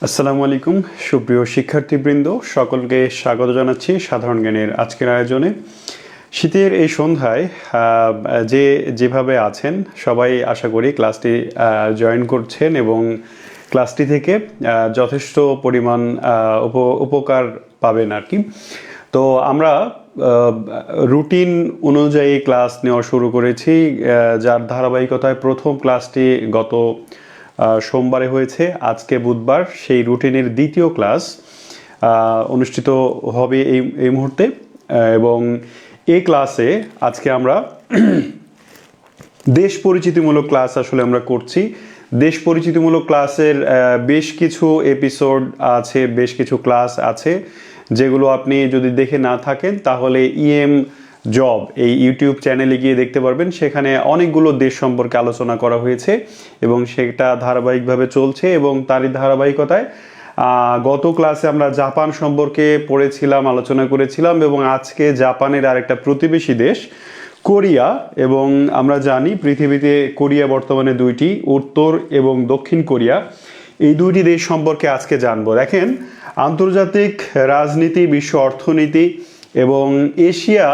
আসসালামু আলাইকুম সুপ্রিয় শিক্ষার্থীবৃন্দ, সকলকে স্বাগত জানাচ্ছি সাধারণ জ্ঞানের আজকের আয়োজনে। শীতের এই সন্ধ্যায় যেভাবে আছেন সবাই আশা করি ক্লাসটি জয়েন করছেন এবং ক্লাসটি থেকে যথেষ্ট পরিমাণ উপকার পাবেন আর কি। তো আমরা রুটিন অনুযায়ী ক্লাস নেওয়া শুরু করেছি, যার ধারাবাহিকতায় প্রথম ক্লাসটি গত সোমবারে হয়েছে। আজকে বুধবার সেই রুটিনের দ্বিতীয় ক্লাস অনুষ্ঠিত হবে এই মুহূর্তে, এবং এই ক্লাসে আজকে আমরা দেশ পরিচিতিমূলক ক্লাস আসলে আমরা করছি। দেশ পরিচিতিমূলক ক্লাসের বেশ কিছু এপিসোড আছে, বেশ কিছু ক্লাস আছে যেগুলো আপনি যদি দেখে না থাকেন তাহলে জব এই ইউটিউব চ্যানেলে গিয়ে দেখতে পারবেন। সেখানে অনেকগুলো দেশ সম্পর্কে আলোচনা করা হয়েছে এবং সেটা ধারাবাহিকভাবে চলছে, এবং তারই ধারাবাহিকতায় গত ক্লাসে আমরা জাপান সম্পর্কে পড়েছিলাম, আলোচনা করেছিলাম, এবং আজকে জাপানের আরেকটা প্রতিবেশী দেশ কোরিয়া, এবং আমরা জানি পৃথিবীতে কোরিয়া বর্তমানে দুইটি, উত্তর এবং দক্ষিণ কোরিয়া। এই দুইটি দেশ সম্পর্কে আজকে জানবো। দেখেন, আন্তর্জাতিক রাজনীতি, বিশ্ব অর্থনীতি এবং এশিয়া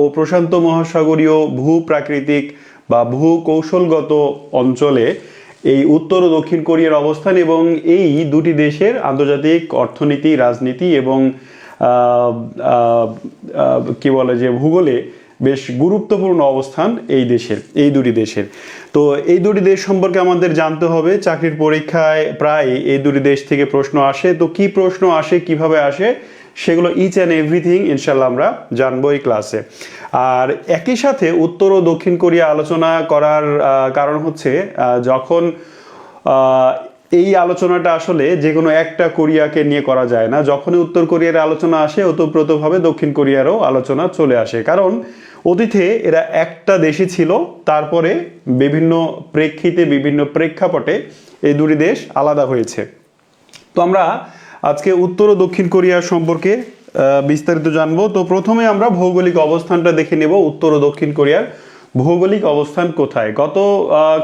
ও প্রশান্ত মহাসাগরীয় ভূপ্রাকৃতিক বা ভূকৌশলগত অঞ্চলে এই উত্তর ও দক্ষিণ কোরিয়ার অবস্থান, এবং এই দুটি দেশের আন্তর্জাতিক অর্থনীতি, রাজনীতি এবং কি বলে যে ভূগোলে বেশ গুরুত্বপূর্ণ অবস্থান এই দুটি দেশের। তো এই দুটি দেশ সম্পর্কে আমাদের জানতে হবে। চাকরির পরীক্ষায় প্রায় এই দুটি দেশ থেকে প্রশ্ন আসে। তো কি প্রশ্ন আসে, কিভাবে আসে, সেগুলো ইচ অ্যান্ড এভরিথিং ইনশাল্লাহ আমরা জানবো এই ক্লাসে। আর একই সাথে উত্তর ও দক্ষিণ কোরিয়া আলোচনা করার কারণ হচ্ছে যখন এই আলোচনাটা আসলে যে কোনো একটা কোরিয়াকে নিয়ে করা যায় না। যখনই উত্তর কোরিয়ার আলোচনা আসে ওতপ্রোতভাবে দক্ষিণ কোরিয়ারও আলোচনা চলে আসে, কারণ অতীতে এরা একটা দেশই ছিল, তারপরে বিভিন্ন প্রেক্ষিতে, বিভিন্ন প্রেক্ষাপটে এই দুটি দেশ আলাদা হয়েছে। তো আমরা আজকে উত্তর ও দক্ষিণ কোরিয়া সম্পর্কে বিস্তারিত জানবো। তো প্রথমে আমরা ভৌগোলিক অবস্থানটা দেখে নেব। উত্তর ও দক্ষিণ কোরিয়ার ভৌগোলিক অবস্থান কোথায়? গত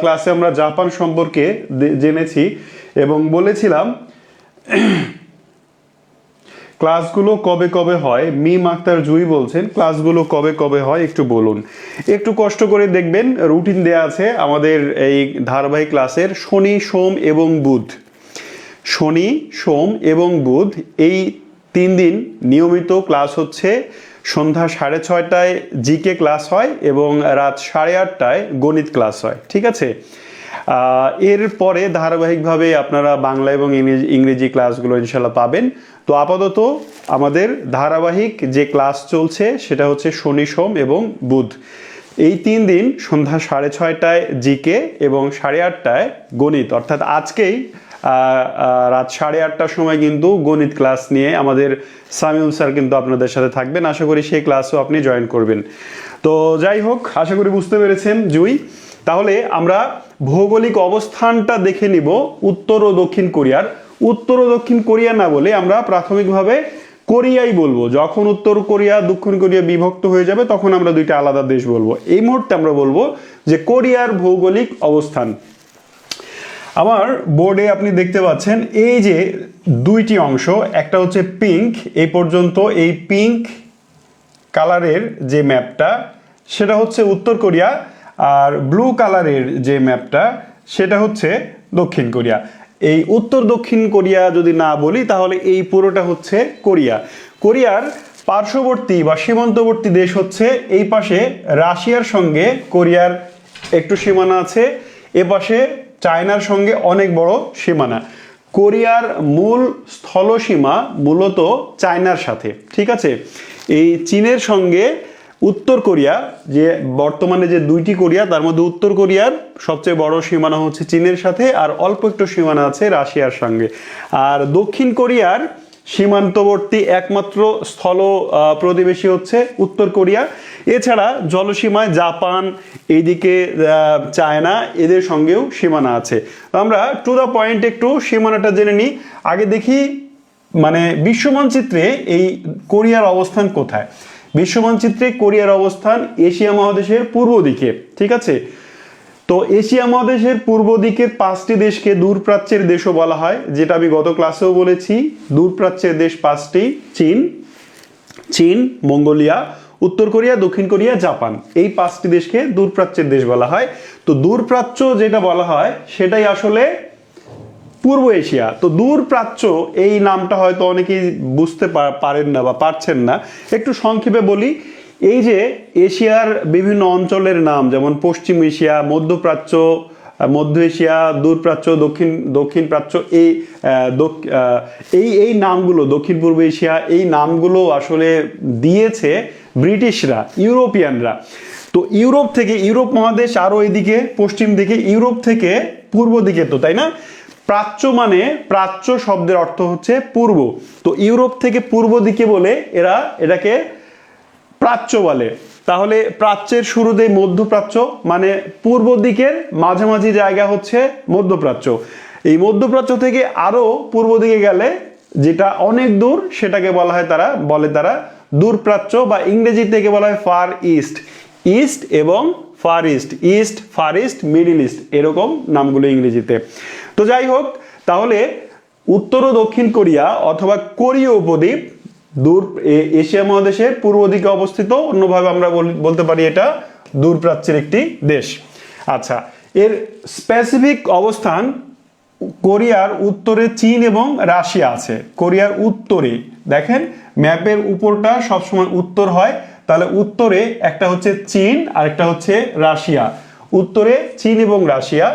ক্লাসে আমরা জাপান সম্পর্কে জেনেছি এবং বলেছিলাম ক্লাসগুলো কবে কবে হয়। মিম আক্তার জুই বলছেন ক্লাসগুলো কবে কবে হয় একটু বলুন। একটু কষ্ট করে দেখবেন, রুটিন দেয়া আছে আমাদের এই ধারাবাহিক ক্লাসের। শনি, সোম এবং বুধ, শনি, সোম এবং বুধ এই 3 দিন নিয়মিত ক্লাস হচ্ছে। সন্ধ্যা 6:30টায় জিকে ক্লাস হয় এবং রাত 8:30টায় গণিত ক্লাস হয়, ঠিক আছে? এরপরে ধারাবাহিকভাবে আপনারা বাংলা এবং ইংরেজি ক্লাসগুলো ইনশাল্লাহ পাবেন। তো আপাতত আমাদের ধারাবাহিক যে ক্লাস চলছে সেটা হচ্ছে শনি, সোম এবং বুধ। এই 3 দিন সন্ধ্যা 6:30টায় জিকে এবং 8:30টায় গণিত, অর্থাৎ আজকেই রাত 8:30টার সময় কিন্তু গণিত ক্লাস নিয়ে আমাদের সামিউল স্যার কিন্তু আপনাদের সাথে থাকবেন। আশা করি সেই ক্লাসও আপনি জয়েন করবেন। তো যাই হোক, আশা করি বুঝতে পেরেছেন জুই। তাহলে আমরা ভৌগোলিক অবস্থানটা দেখে নিব উত্তর ও দক্ষিণ কোরিয়ার। উত্তর ও দক্ষিণ কোরিয়া না বলে আমরা প্রাথমিকভাবে কোরিয়াই বলবো। যখন উত্তর কোরিয়া দক্ষিণ কোরিয়া বিভক্ত হয়ে যাবে তখন আমরা দুইটা আলাদা দেশ বলবো। এই মুহূর্তে আমরা বলবো যে কোরিয়ার ভৌগোলিক অবস্থান। আমার বোর্ডে আপনি দেখতে পাচ্ছেন এই যে দুইটি অংশ, একটা হচ্ছে পিঙ্ক, এই পর্যন্ত এই পিঙ্ক কালারের যে ম্যাপটা সেটা হচ্ছে উত্তর কোরিয়া, আর ব্লু কালারের যে ম্যাপটা সেটা হচ্ছে দক্ষিণ কোরিয়া। এই উত্তর দক্ষিণ কোরিয়া যদি না বলি তাহলে এই পুরোটা হচ্ছে কোরিয়া। কোরিয়ার পার্শ্ববর্তী বা সীমান্তবর্তী দেশ হচ্ছে এই পাশে রাশিয়ার সঙ্গে কোরিয়ার একটু সীমানা আছে, এ পাশে চায়নার সঙ্গে অনেক বড় সীমানা। কোরিয়ার মূল স্থলসীমা মূলত চায়নার সাথে, ঠিক আছে? এই চীনের সঙ্গে উত্তর কোরিয়া, যে বর্তমানে যে দুইটি কোরিয়া তার মধ্যে উত্তর কোরিয়ার সবচেয়ে বড় সীমানা হচ্ছে চীনের সাথে, আর অল্প একটু সীমানা আছে রাশিয়ার সঙ্গে। আর দক্ষিণ কোরিয়ার সীমান্তবর্তী একমাত্র স্থল প্রতিবেশী হচ্ছে উত্তর কোরিয়া। এছাড়া জলসীমায় জাপান, এইদিকে চায়না, এদের সঙ্গেও সীমানা আছে। আমরা টু দ্য পয়েন্ট একটু সীমানাটা জেনে নিই। আগে দেখি মানে বিশ্বমানচিত্রে এই কোরিয়ার অবস্থান কোথায়। বিশ্বমানচিত্রে কোরিয়ার অবস্থান এশিয়া মহাদেশের পূর্ব দিকে, ঠিক আছে? তো তো এশিয়া মহাদেশের পূর্ব দিকের 5টি দেশকে দূরপ্রাচ্যের দেশও বলা হয়, যেটা আমি গত ক্লাসেও বলেছি। দূরপ্রাচ্যের দেশ 5টি: চীন, মঙ্গোলিয়া, উত্তর কোরিয়া, দক্ষিণ কোরিয়া, জাপান। এই 5টি দেশকে দূরপ্রাচ্যের দেশ বলা হয়। তো দূরপ্রাচ্য যেটা বলা হয় সেটাই আসলে পূর্ব এশিয়া। তো দূরপ্রাচ্য এই নামটা হয়তো অনেকেই বুঝতে পারেন না বা পারছেন না। একটু সংক্ষেপে বলি, এই যে এশিয়ার বিভিন্ন অঞ্চলের নাম, যেমন পশ্চিম এশিয়া, মধ্যপ্রাচ্য, মধ্য এশিয়া, দূরপ্রাচ্য, দক্ষিণ প্রাচ্য, এই নামগুলো, দক্ষিণ পূর্ব এশিয়া, এই নামগুলো আসলে দিয়েছে ব্রিটিশরা, ইউরোপিয়ানরা। তো ইউরোপ মহাদেশ আরো এদিকে পশ্চিম দিকে, ইউরোপ থেকে পূর্ব দিকে, তো তাই না? প্রাচ্য মানে, প্রাচ্য শব্দের অর্থ হচ্ছে পূর্ব। তো ইউরোপ থেকে পূর্ব দিকে বলে এটাকে প্রাচ্য বলে। তাহলে প্রাচ্যের শুরুতেই মধ্যপ্রাচ্য, মানে পূর্ব দিকের মাঝামাঝি জায়গা হচ্ছে মধ্যপ্রাচ্য। এই মধ্যপ্রাচ্য থেকে আরো পূর্ব দিকে গেলে যেটা অনেক দূর, সেটাকে বলা হয় তারা দূরপ্রাচ্য, বা ইংরেজি থেকে বলা হয় ফার ইস্ট। ইস্ট এবং ফার ইস্ট, মিডল ইস্ট, এরকম নামগুলো ইংরেজিতে। তো যাই হোক, তাহলে উত্তর ও দক্ষিণ কোরিয়া অথবা কোরীয় উপদ্বীপ এশিয়া মহাদেশের পূর্ব দিকে অবস্থিত। অন্যভাবে আমরা বলতে পারি এটা দূরপ্রাচ্যের একটি দেশ। আচ্ছা, এর স্পেসিফিক অবস্থান, কোরিয়ার উত্তরে চীন এবং রাশিয়া আছে। কোরিয়ার উত্তরে দেখেন, ম্যাপের উপরটা সবসময় উত্তর হয়, তাহলে উত্তরে একটা হচ্ছে চীন আর একটা হচ্ছে রাশিয়া। উত্তরে চীন এবং রাশিয়া।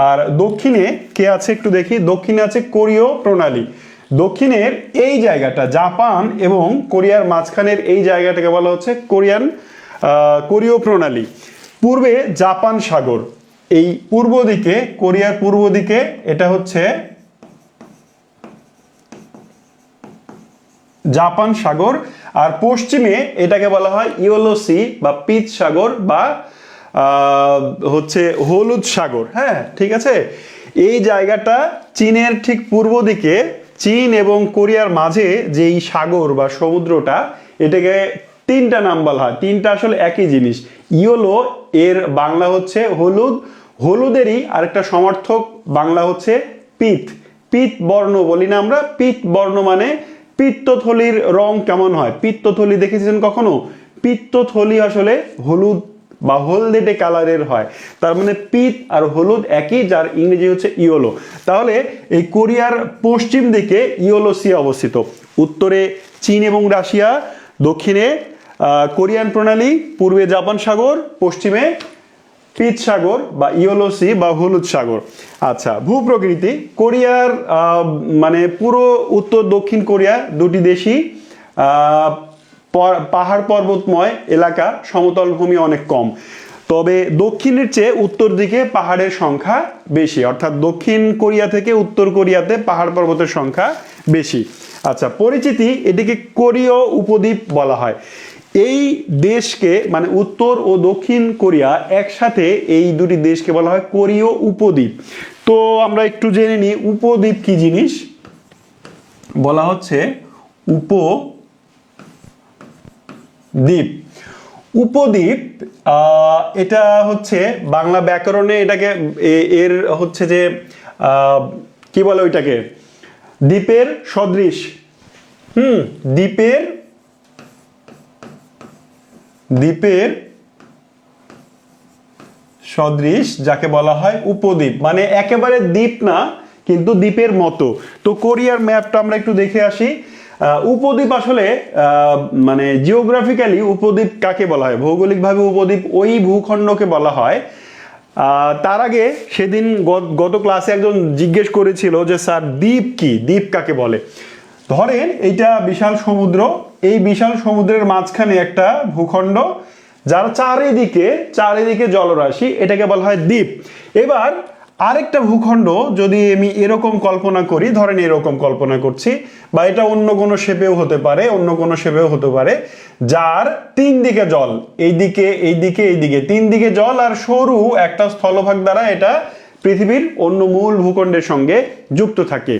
আর দক্ষিণে কে আছে একটু দেখি, দক্ষিণে আছে কোরীয় প্রণালী। দক্ষিণের এই জায়গাটা, জাপান এবং কোরিয়ার মাঝখানের এই জায়গাটাকে বলা হচ্ছে কোরীয় প্রণালী। পূর্বে জাপান সাগর, এই পূর্ব দিকে, কোরিয়ার পূর্ব দিকে এটা হচ্ছে জাপান সাগর, আর পশ্চিমে এটাকে বলা হয় ইয়েলো সি বা পিত সাগর, বা হচ্ছে হলুদ সাগর। হ্যাঁ, ঠিক আছে। এই জায়গাটা চীনের ঠিক পূর্ব দিকে, চীন এবং কোরিয়ার মাঝে যেই সাগর বা সমুদ্রটা, এটাকে 3টা নাম বলা হয়। 3টা আসলে একই জিনিস। ইয়েলো এর বাংলা হচ্ছে হলুদ, হলুদেরই আরেকটা সমার্থক বাংলা হচ্ছে পিত বর্ণ বলি না আমরা। পিত বর্ণ মানে পিত্তথলির রং কেমন হয়, পিত্তথলি দেখেছেন কখনো? পিত্তথলি আসলে হলুদ বা হলদেটে কালারের হয়, তার মানে পিত আর হলুদ একই, যার ইংরেজি হচ্ছে ইয়েলো। তাহলে এই কোরিয়ার পশ্চিম দিকে ইয়েলো সি অবস্থিত। উত্তরে চীন এবং রাশিয়া, দক্ষিণে কোরিয়ান প্রণালী, পূর্বে জাপান সাগর, পশ্চিমে পিত সাগর বা ইয়েলো সি বা হলুদ সাগর। আচ্ছা, ভূপ্রকৃতি, কোরিয়ার মানে পুরো উত্তর দক্ষিণ কোরিয়া দুটি দেশই পাহাড় পর্বতময় এলাকা, সমতল ভূমি অনেক কম। তবে দক্ষিণের চেয়ে উত্তর দিকে পাহাড়ের সংখ্যা বেশি, অর্থাৎ দক্ষিণ কোরিয়া থেকে উত্তর কোরিয়াতে পাহাড় পর্বতের সংখ্যা বেশি। আচ্ছা, পরিচিতি, এটিকে কোরীয় উপদ্বীপ বলা হয়। এই দেশকে, মানে উত্তর ও দক্ষিণ কোরিয়া একসাথে, এই দুটি দেশকে বলা হয় কোরীয় উপদ্বীপ। তো আমরা একটু জেনে নিই উপদ্বীপ কি জিনিস। বলা হচ্ছে উপদ্বীপ, এটা হচ্ছে বাংলা ব্যাকরণে এটাকে এর হচ্ছে যে কি বলে ওইটাকে, দ্বীপের সদৃশ। দ্বীপের সদৃশ যাকে বলা হয় উপদ্বীপ, মানে একেবারে দ্বীপ না, কিন্তু দ্বীপের মতো। তো কোরিয়ার ম্যাপটা আমরা একটু দেখে আসি। উপদ্বীপ আসলে মানে জিওগ্রাফিক্যালি উপদ্বীপ কাকে বলা হয়, ভৌগোলিকভাবে উপদ্বীপ ওই ভূখণ্ডকে বলা হয়। তার আগে সেদিন গত ক্লাসে একজন জিজ্ঞেস করেছিল যে স্যার দ্বীপ কি, দ্বীপ কাকে বলে। ধরেন এইটা বিশাল সমুদ্র, এই বিশাল সমুদ্রের মাঝখানে একটা ভূখণ্ড, যার চারিদিকে জলরাশি, এটাকে বলা হয় দ্বীপ। এবার আরেকটা ভূখণ্ড যদি আমি এরকম কল্পনা করি, ধরেন এরকম কল্পনা করছি, বা এটা অন্য কোনো শেপেও হতে পারে, যার 3 দিকে জল, এইদিকে 3 দিকে জল, আর সরু একটা স্থলভাগ দ্বারা এটা পৃথিবীর অন্য মূল ভূখণ্ডের সঙ্গে যুক্ত থাকে।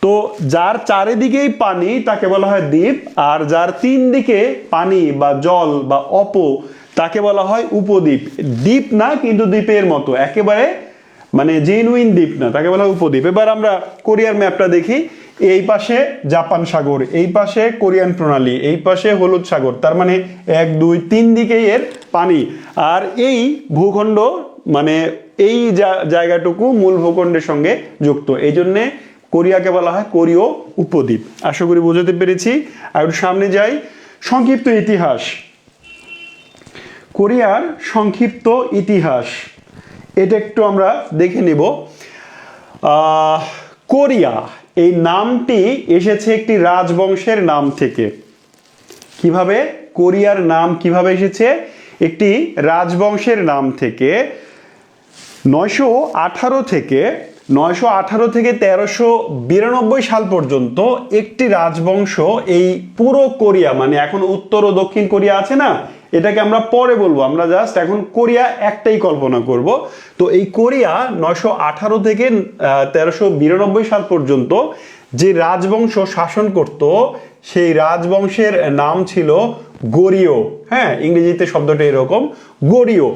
তো যার চারিদিকেই পানি তাকে বলা হয় দ্বীপ, আর যার 3 দিকে পানি বা জল বা তাকে বলা হয় উপদ্বীপ। দ্বীপ না, কিন্তু দ্বীপের মতো, একেবারে মানে জেনুইন দ্বীপ না, তাকে বলা হয় উপদ্বীপ। এবার আমরা কোরিয়ার ম্যাপটা দেখি। এই পাশে জাপান সাগর, এই পাশে কোরিয়ান প্রণালী, এই পাশে হলুদ সাগর, তার মানে 1 2 3 দিকেই এর পানি। আর এই ভূখণ্ড মানে এই জায়গাটুকু মূল ভূখণ্ডের সঙ্গে যুক্ত, এই জন্যে কোরিয়াকে বলা হয় কোরীয় উপদ্বীপ। আশা করি বুঝতে পেরেছি। আর সামনে যাই, সংক্ষিপ্ত ইতিহাস। কোরিয়ার সংক্ষিপ্ত ইতিহাস এটা একটু আমরা দেখে নিব। কোরিয়া এই নামটি এসেছে একটি রাজবংশের নাম থেকে। কিভাবে কোরিয়ার নাম কিভাবে এসেছে? একটি রাজবংশের নাম থেকে। 918 থেকে 1392 সাল পর্যন্ত একটি রাজবংশ এই পুরো কোরিয়া, মানে এখন উত্তর ও দক্ষিণ কোরিয়া আছে না, এটাকে আমরা পরে বলবো, আমরা জাস্ট এখন কোরিয়া একটাই কল্পনা করব। তো এই কোরিয়া 918 থেকে 1392 সাল পর্যন্ত যে রাজবংশ শাসন করত, সেই রাজবংশের নাম ছিল গোরিয়। হ্যাঁ, ইংরেজিতে শব্দটা এরকম, গোরিয়।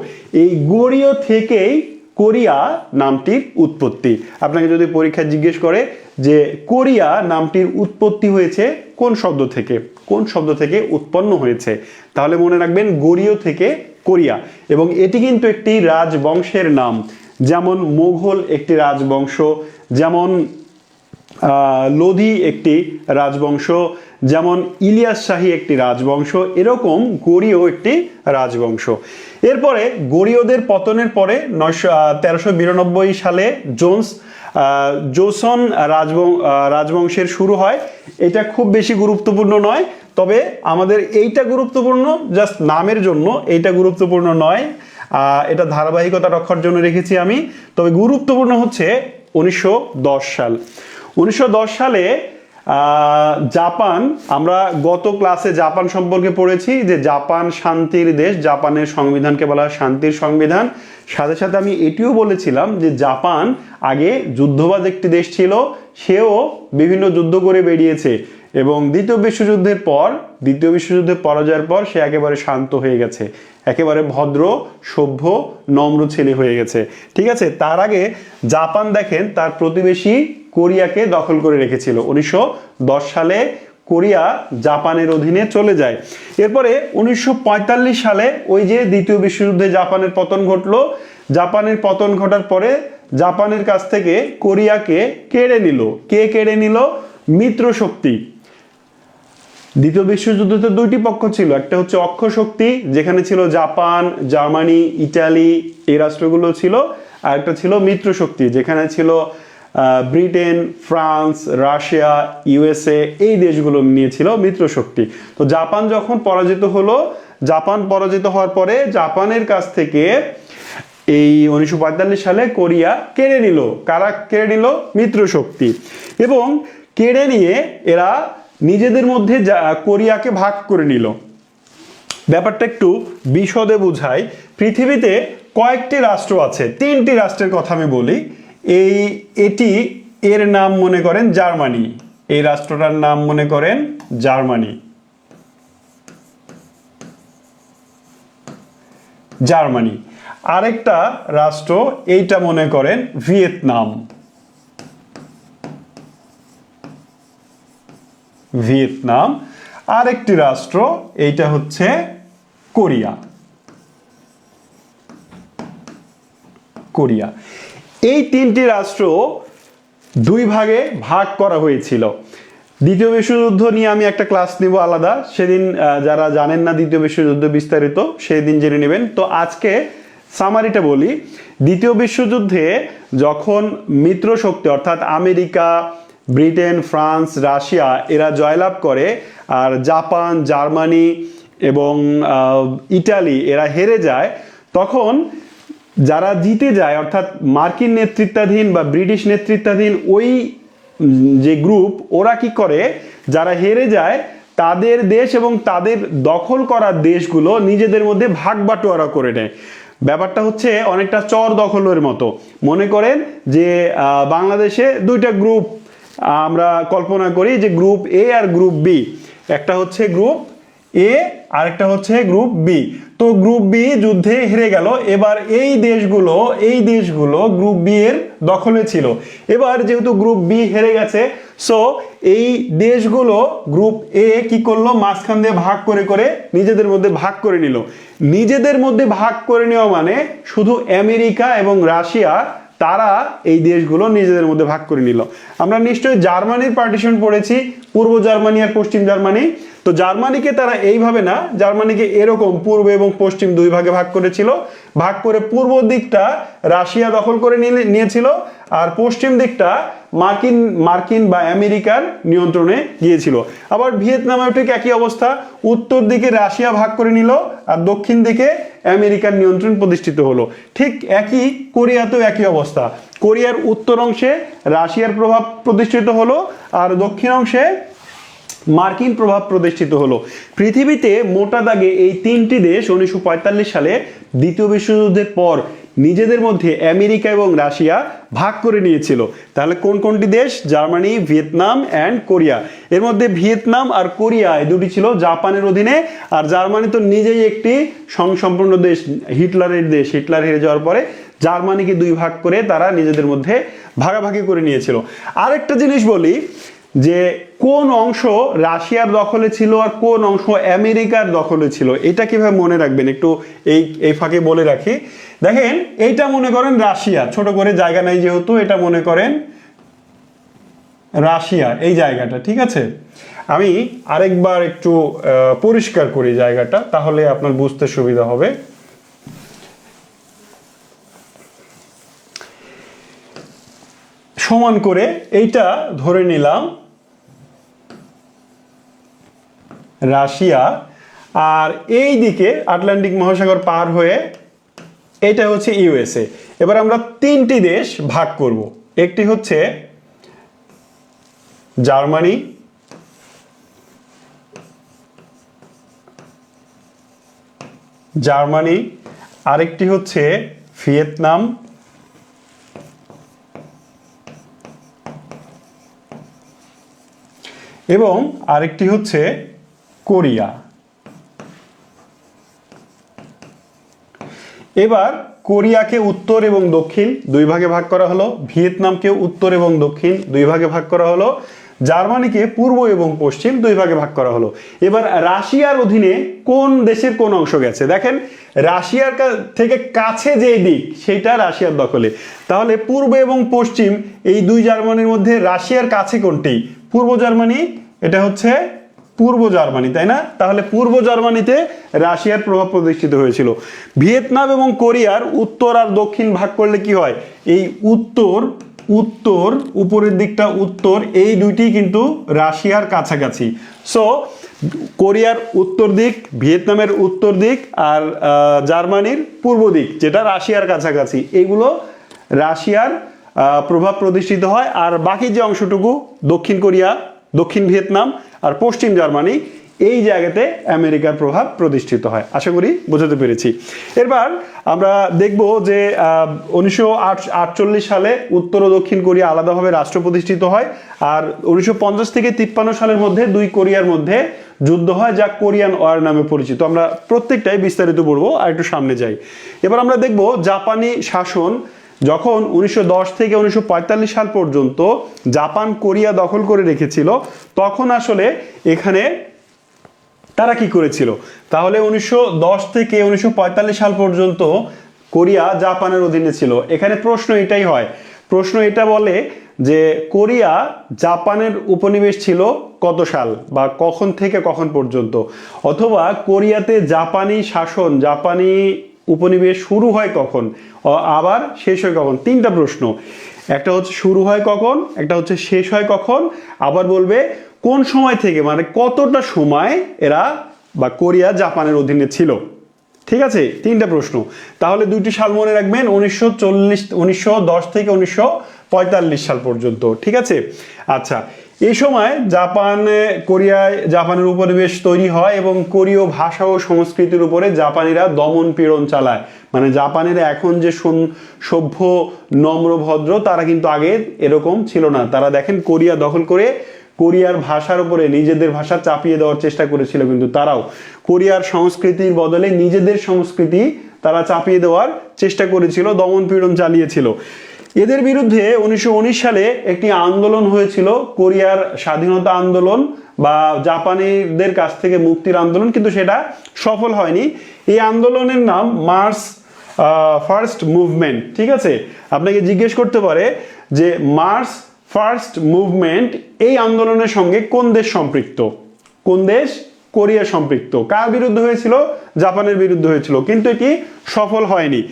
এই গোরিয় থেকেই কোরিয়া নামটির উৎপত্তি। আপনাকে যদি পরীক্ষায় জিজ্ঞেস করে যে কোরিয়া নামটির উৎপত্তি হয়েছে কোন শব্দ থেকে, কোন শব্দ থেকে উৎপন্ন হয়েছে, তাহলে মনে রাখবেন গোরিয় থেকে কোরিয়া। এবং এটি কিন্তু একটি রাজবংশের নাম, যেমন মোগল একটি রাজবংশ, যেমন লোধি একটি রাজবংশ, যেমন ইলিয়াস শাহী একটি রাজবংশ, এরকম গোরিয় একটি রাজবংশ। এরপরে গোরিয়দের পতনের পরে 1392 সালে জোসন রাজবংশের শুরু হয়। এটা খুব বেশি গুরুত্বপূর্ণ নয়, তবে আমাদের এইটা গুরুত্বপূর্ণ জাস্ট নামের জন্য, এইটা গুরুত্বপূর্ণ নয়, এটা ধারাবাহিকতা রক্ষার জন্য রেখেছি আমি। তবে গুরুত্বপূর্ণ হচ্ছে 1910 সাল। 1910 সালে জাপান, আমরা গত ক্লাসে জাপান সম্পর্কে পড়েছি যে জাপান শান্তির দেশ, জাপানের সংবিধানকে বলা হয় শান্তির সংবিধান। সাথে সাথে আমি এটিও বলেছিলাম যে জাপান আগে যুদ্ধবাজ একটি দেশ ছিল, সেও বিভিন্ন যুদ্ধ করে বেরিয়েছে, এবং দ্বিতীয় বিশ্বযুদ্ধের পরাজয়ের পর সে একেবারে শান্ত হয়ে গেছে, একেবারে ভদ্র সভ্য নম্র ছেলে হয়ে গেছে। ঠিক আছে, তার আগে জাপান দেখেন তার প্রতিবেশী কোরিয়াকে দখল করে রেখেছিল। 1910 সালে কোরিয়া জাপানের অধীনে চলে যায়। এরপরে 1945 সালে ওই যে দ্বিতীয় বিশ্বযুদ্ধে জাপানের পতন ঘটলো। জাপানের পতন ঘটার পরে জাপানের কাছ থেকে কোরিয়াকে কেড়ে নিল। কে কেড়ে নিল? মিত্র শক্তি। দ্বিতীয় বিশ্বযুদ্ধে দুইটি পক্ষ ছিল, একটা হচ্ছে অক্ষ শক্তি, যেখানে ছিল জাপান, জার্মানি, ইটালি, এই রাষ্ট্রগুলো ছিল, আর একটা ছিল মিত্র শক্তি, যেখানে ছিল ব্রিটেন, ফ্রান্স, রাশিয়া, ইউএসএ, এই দেশগুলো নিয়েছিল মিত্র শক্তি। তো জাপান যখন পরাজিত হলো, জাপান পরাজিত হওয়ার পরে জাপানের কাছ থেকে এই 1945 সালে কোরিয়া কেড়ে নিল। কারা কেড়ে নিল? মিত্র শক্তি। এবং কেড়ে নিয়ে এরা নিজেদের মধ্যে কোরিয়াকে ভাগ করে নিল। ব্যাপারটা একটু বিশদে বুঝাই। পৃথিবীতে কয়েকটি রাষ্ট্র আছে, 3টি রাষ্ট্রের কথা আমি বলি। এর নাম মনে করেন জার্মানি, এই রাষ্ট্রটার নাম মনে করেন জার্মানি। জার্মানি। আরেকটা রাষ্ট্র এইটা মনে করেন ভিয়েতনাম। ভিয়েতনাম। আরেকটি রাষ্ট্র এইটা হচ্ছে কোরিয়া। কোরিয়া। এই 3টি রাষ্ট্র 2 ভাগে ভাগ করা হয়েছিল। দ্বিতীয় বিশ্বযুদ্ধ নিয়ে আমি একটা ক্লাস নিব আলাদা, সেদিন যারা জানেন না দ্বিতীয় বিশ্বযুদ্ধ বিস্তারিত সেই দিন জেনে নেবেন। তো আজকে সামারিটা বলি। দ্বিতীয় বিশ্বযুদ্ধে যখন মিত্র শক্তি অর্থাৎ আমেরিকা, ব্রিটেন, ফ্রান্স, রাশিয়া এরা জয়লাভ করে, আর জাপান, জার্মানি এবং ইটালি এরা হেরে যায়, তখন যারা জিতে যায় অর্থাৎ মার্কিন নেতৃত্বাধীন বা ব্রিটিশ নেতৃত্বাধীন ওই যে গ্রুপ, ওরা কি করে, যারা হেরে যায় তাদের দেশ এবং তাদের দখল করা দেশগুলো নিজেদের মধ্যে ভাগ বাটোয়ারা করে নেয়। ব্যাপারটা হচ্ছে অনেকটা চর দখলের মতো। মনে করেন যে বাংলাদেশে 2টা গ্রুপ আমরা কল্পনা করি, যে গ্রুপ এ আর গ্রুপ বি। একটা হচ্ছে গ্রুপ এ, আরেকটা হচ্ছে গ্রুপ বি। তো গ্রুপ বি যুদ্ধে হেরে গেল। এবার এই দেশগুলো গ্রুপ বি এর দখলে ছিল। এবার যেহেতু গ্রুপ বি হেরে গেছে, সো এই দেশগুলো গ্রুপ এ কি করলো, মাঝখান দিয়ে ভাগ করে করে নিজেদের মধ্যে ভাগ করে নিল। নিজেদের মধ্যে ভাগ করে নেওয়া মানে শুধু আমেরিকা এবং রাশিয়া, তারা এই দেশগুলো নিজেদের মধ্যে ভাগ করে নিল। আমরা নিশ্চয়ই জার্মানির পার্টিশন পড়েছি, পূর্ব জার্মানি আর পশ্চিম জার্মানি। তো জার্মানিকে তারা এইভাবে না, জার্মানিকে এরকম পূর্ব এবং পশ্চিম দুই ভাগে ভাগ করেছিল। ভাগ করে পূর্ব দিকটা রাশিয়া দখল করে নিয়েছিল, আর পশ্চিম দিকটা মার্কিন বা আমেরিকার নিয়ন্ত্রণে গিয়েছিল। আবার ভিয়েতনামেও ঠিক একই অবস্থা, উত্তর দিকে রাশিয়া ভাগ করে নিল আর দক্ষিণ দিকে আমেরিকার নিয়ন্ত্রণ প্রতিষ্ঠিত হলো। ঠিক একই কোরিয়াতেও একই অবস্থা, কোরিয়ার উত্তর অংশে রাশিয়ার প্রভাব প্রতিষ্ঠিত হলো আর দক্ষিণ অংশে মার্কিন প্রভাব প্রতিষ্ঠিত হলো। পৃথিবীতে মোটা দাগে এই তিনটি দেশ 1945 সালে দ্বিতীয় বিশ্বযুদ্ধের পর নিজেদের মধ্যে আমেরিকা এবং রাশিয়া ভাগ করে নিয়েছিল। তাহলে কোন কোনটি দেশ? Germany, Vietnam and Korea. এর মধ্যে ভিয়েতনাম আর কোরিয়া এই দুটি ছিল জাপানের অধীনে, আর জার্মানি তো নিজেই একটি স্বয়ংসম্পূর্ণ দেশ, হিটলারের দেশ। হিটলার হেরে যাওয়ার পরে জার্মানিকে দুই ভাগ করে তারা নিজেদের মধ্যে ভাগাভাগি করে নিয়েছিল। আরেকটা জিনিস বলি, যে কোন অংশ রাশিয়ার দখলে ছিল আর কোন অংশ আমেরিকার দখলে ছিল, এটা কিভাবে মনে রাখবেন একটু এই ফাঁকে বলে রাখি। দেখেন, এইটা মনে করেন রাশিয়া, ছোট করে জায়গা নাই যেহেতু, এটা মনে করেন রাশিয়া, এই জায়গাটা, ঠিক আছে। আমি আরেকবার একটু পরিষ্কার করি জায়গাটা, তাহলে আপনার বুঝতে সুবিধা হবে। সমান করে এইটা ধরে নিলাম রাশিয়া, আর এই দিকে আটলান্টিক মহাসাগর পার হয়ে এটা হচ্ছে ইউএসএ। এবার আমরা তিনটি দেশ ভাগ করব। একটি হচ্ছে জার্মানি, আরেকটি হচ্ছে ভিয়েতনাম, এবং আরেকটি হচ্ছে কোরিয়া। এবার কোরিয়াকে উত্তর এবং দক্ষিণ দুই ভাগে ভাগ করা হলো, ভিয়েতনামকে উত্তর এবং দক্ষিণ দুই ভাগে ভাগ করা হলো, জার্মানিকে পূর্ব এবং পশ্চিম দুই ভাগে ভাগ করা হলো। এবার রাশিয়ার অধীনে কোন দেশের কোন অংশ গেছে? দেখেন, রাশিয়ার থেকে কাছে যে দিক সেটা রাশিয়ার দখলে। তাহলে পূর্ব এবং পশ্চিম এই দুই জার্মানির মধ্যে রাশিয়ার কাছে কোনটি? পূর্ব জার্মানি, এটা হচ্ছে পূর্ব জার্মানি, তাই না? তাহলে পূর্ব জার্মানিতে রাশিয়ার প্রভাব প্রতিষ্ঠিত হয়েছিল। ভিয়েতনাম এবং কোরিয়ার উত্তর আর দক্ষিণ ভাগ করলে কি হয়? এই উত্তর উপরের দিকটা উত্তর, এই দুইটি কিন্তু রাশিয়ার কাছাকাছি। সো কোরিয়ার উত্তর দিক, ভিয়েতনামের উত্তর দিক, আর জার্মানির পূর্ব দিক যেটা রাশিয়ার কাছাকাছি, এগুলো রাশিয়ার প্রভাব প্রতিষ্ঠিত হয়। আর বাকি যে অংশটুকু দক্ষিণ কোরিয়া, দক্ষিণ ভিয়েতনাম আর পশ্চিম জার্মানি, এই জায়গাতে আমেরিকার প্রভাব প্রতিষ্ঠিত হয়। আশা করি বোঝাতে পেরেছি। এবার আমরা দেখব যে 1948 সালে উত্তর ও দক্ষিণ কোরিয়া আলাদাভাবে রাষ্ট্র প্রতিষ্ঠিত হয়, আর 1950 থেকে 53 সালের মধ্যে দুই কোরিয়ার মধ্যে যুদ্ধ হয়, যা কোরিয়ান ওয়ার নামে পরিচিত। আমরা প্রত্যেকটাই বিস্তারিত পড়বো, আর একটু সামনে যাই। এবার আমরা দেখব জাপানি শাসন যখন 1910 থেকে 1945 সাল পর্যন্ত জাপান কোরিয়া দখল করে রেখেছিল, তখন আসলে এখানে তারা কি করেছিল? তাহলে 1910 থেকে 1945 সাল পর্যন্ত কোরিয়া জাপানের অধীনে ছিল। এখানে প্রশ্ন এটাই হয়, প্রশ্ন এটা বলে যে কোরিয়া জাপানের উপনিবেশ ছিল কত সাল বা কখন থেকে কখন পর্যন্ত, অথবা কোরিয়াতে জাপানি শাসন, জাপানি উপনিবেশ শুরু হয় কখন, আবার শেষ হয় কখন। তিনটা প্রশ্ন, একটা হচ্ছে শুরু হয় কখন, একটা হচ্ছে শেষ হয় কখন, আবার বলবে কোন সময় থেকে, মানে কতটা সময় এরা বা কোরিয়া জাপানের অধীনে ছিল। ঠিক আছে, তিনটা প্রশ্ন। তাহলে দুইটি সাল মনে রাখবেন, 1910 থেকে 1945 সাল পর্যন্ত। ঠিক আছে, আচ্ছা। এই সময় কোরিয়ায় জাপানের উপনিবেশ তৈরি হয় এবং কোরীয় ভাষা ও সংস্কৃতির উপরে জাপানিরা দমন পীড়ন চালায়। মানে জাপানিরা এখন যে সভ্য, নম্র, ভদ্র, তারা কিন্তু আগে এরকম ছিল না। তারা দেখেন কোরিয়া দখল করে কোরিয়ার ভাষার উপরে নিজেদের ভাষা চাপিয়ে দেওয়ার চেষ্টা করেছিল, কিন্তু তারাও কোরিয়ার সংস্কৃতির বদলে নিজেদের সংস্কৃতি তারা চাপিয়ে দেওয়ার চেষ্টা করেছিল, দমন পীড়ন চালিয়েছিল। এদের বিরুদ্ধে 1919 সালে একটি আন্দোলন হয়েছিল, কোরিয়ার স্বাধীনতা আন্দোলন বা জাপানিদের কাছ থেকে মুক্তির আন্দোলন, কিন্তু সেটা সফল হয়নি। এই আন্দোলনের নাম মার্চ ফার্স্ট মুভমেন্ট। ঠিক আছে, আপনাকে জিজ্ঞেস করতে পারে যে মার্চ ফার্স্ট মুভমেন্ট এই আন্দোলনের সঙ্গে কোন দেশ সম্পৃক্ত? কোন দেশ? কোরিয়া সম্পৃক্ত। কার বিরুদ্ধে হয়েছিল? জাপানের বিরুদ্ধে হয়েছিল, কিন্তু এটি সফল হয়নি।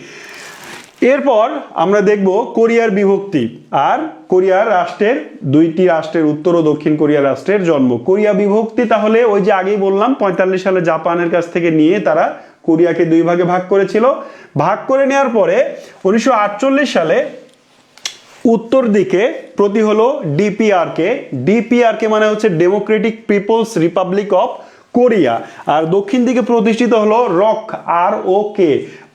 এরপর আমরা দেখব কোরিয়ার বিভক্তি আর কোরিয়ার রাষ্ট্রের, দুইটি রাষ্ট্রের, উত্তর ও দক্ষিণ কোরিয়া রাষ্ট্রের জন্ম। কোরিয়া বিভক্তি তাহলে ওই যে আগেই বললাম 45 সালে জাপানের কাছ থেকে নিয়ে তারা কোরিয়াকে দুই ভাগে ভাগ করেছিল। ভাগ করে নেওয়ার পরে 1948 সালে উত্তর দিকে প্রতি হলো ডিপিআরকে। ডিপিআরকে মানে হচ্ছে democratic people's republic of Korea. আর দক্ষিণ দিকে প্রতিষ্ঠিত হলো রক, ROK,